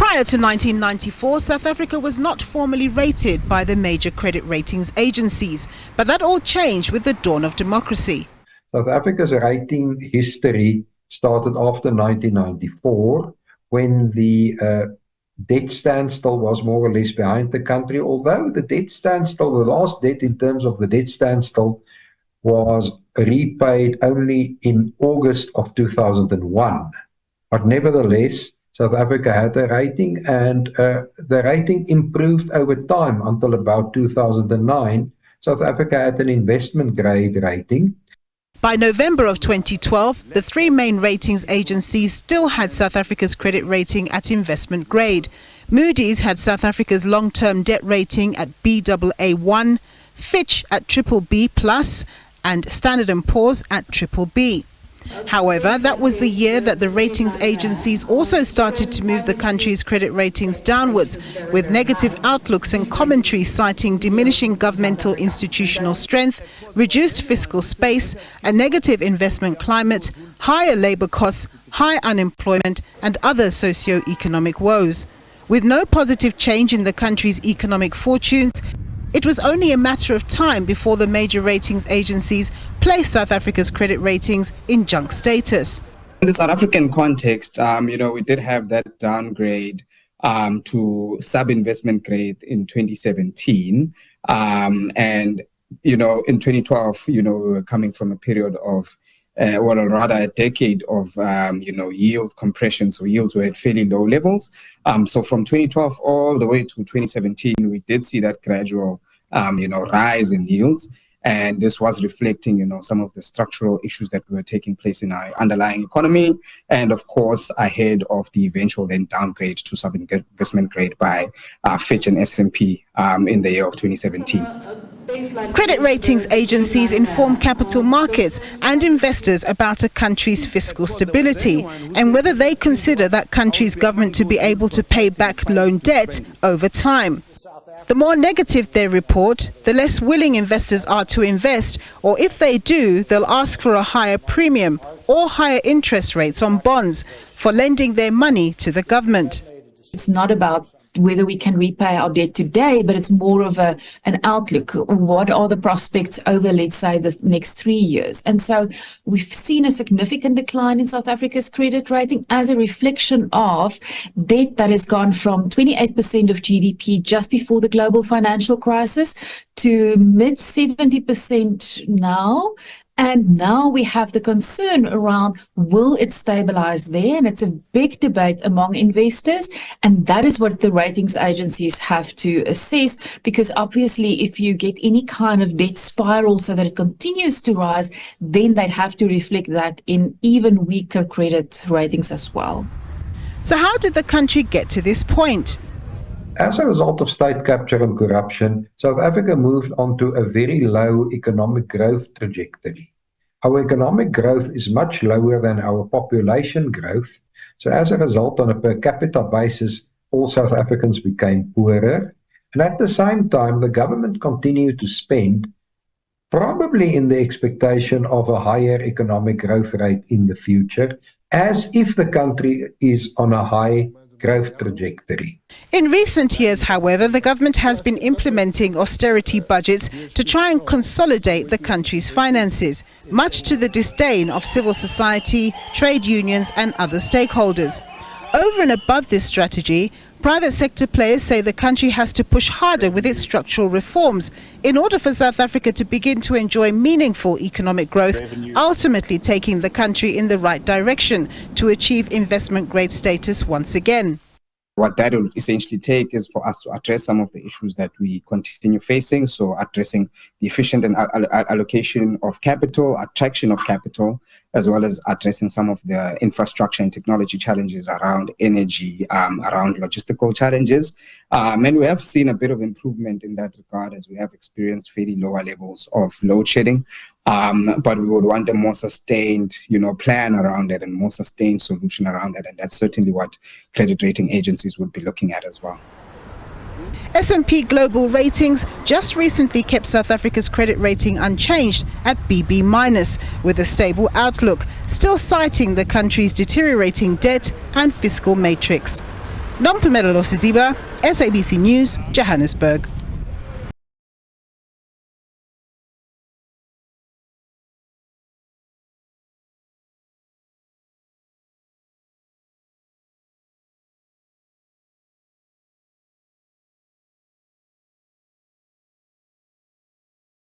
Prior to 1994, South Africa was not formally rated by the major credit ratings agencies, but that all changed with the dawn of democracy. South Africa's rating history started after 1994, when the debt standstill was more or less behind the country, although the debt standstill, the last debt in terms of the debt standstill, was repaid only in August of 2001. But nevertheless, South Africa had a rating, and the rating improved over time until about 2009. South Africa had an investment grade rating. By November of 2012, the three main ratings agencies still had South Africa's credit rating at investment grade. Moody's had South Africa's long-term debt rating at Baa1, Fitch at BBB+, and Standard & Poor's at BBB. However, that was the year that the ratings agencies also started to move the country's credit ratings downwards, with negative outlooks and commentary citing diminishing governmental institutional strength, reduced fiscal space, a negative investment climate, higher labour costs, high unemployment and other socio-economic woes. With no positive change in the country's economic fortunes, it was only a matter of time before the major ratings agencies placed South Africa's credit ratings in junk status. In the South African context, we did have that downgrade to sub-investment grade in 2017. In 2012, we were coming from a period of, a decade of, yield compression. So yields were at fairly low levels. So from 2012 all the way to 2017, we did see that gradual, rise in yields. And this was reflecting, some of the structural issues that were taking place in our underlying economy. And of course, ahead of the eventual then downgrade to sub-investment grade by Fitch and S&P in the year of 2017. Credit ratings agencies inform capital markets and investors about a country's fiscal stability and whether they consider that country's government to be able to pay back loan debt over time. The more negative they report, the less willing investors are to invest, or if they do, they'll ask for a higher premium or higher interest rates on bonds for lending their money to the government. It's not about whether we can repay our debt today, but it's more of an outlook. What are the prospects over, let's say, the next 3 years? And so we've seen a significant decline in South Africa's credit rating as a reflection of debt that has gone from 28% of GDP just before the global financial crisis to mid 70% now. And now we have the concern around, will it stabilize there? And it's a big debate among investors. And that is what the ratings agencies have to assess, because obviously if you get any kind of debt spiral so that it continues to rise, then they'd have to reflect that in even weaker credit ratings as well. So how did the country get to this point? As a result of state capture and corruption, South Africa moved onto a very low economic growth trajectory. Our economic growth is much lower than our population growth. So as a result, on a per capita basis, all South Africans became poorer. And at the same time, the government continued to spend, probably in the expectation of a higher economic growth rate in the future, as if the country is on a high growth trajectory. In recent years, however, the government has been implementing austerity budgets to try and consolidate the country's finances, much to the disdain of civil society, trade unions and other stakeholders. Over and above this strategy, private sector players say the country has to push harder with its structural reforms in order for South Africa to begin to enjoy meaningful economic growth, ultimately taking the country in the right direction to achieve investment grade status once again. What that will essentially take is for us to address some of the issues that we continue facing. So addressing the efficient and allocation of capital, attraction of capital, as well as addressing some of the infrastructure and technology challenges around energy, around logistical challenges. And we have seen a bit of improvement in that regard as we have experienced fairly lower levels of load shedding. But we would want a more sustained, plan around it and more sustained solution around it. And that's certainly what credit rating agencies would be looking at as well. S&P Global Ratings just recently kept South Africa's credit rating unchanged at BB-, with a stable outlook, still citing the country's deteriorating debt and fiscal matrix. Nompumelelo Siziba, SABC News, Johannesburg.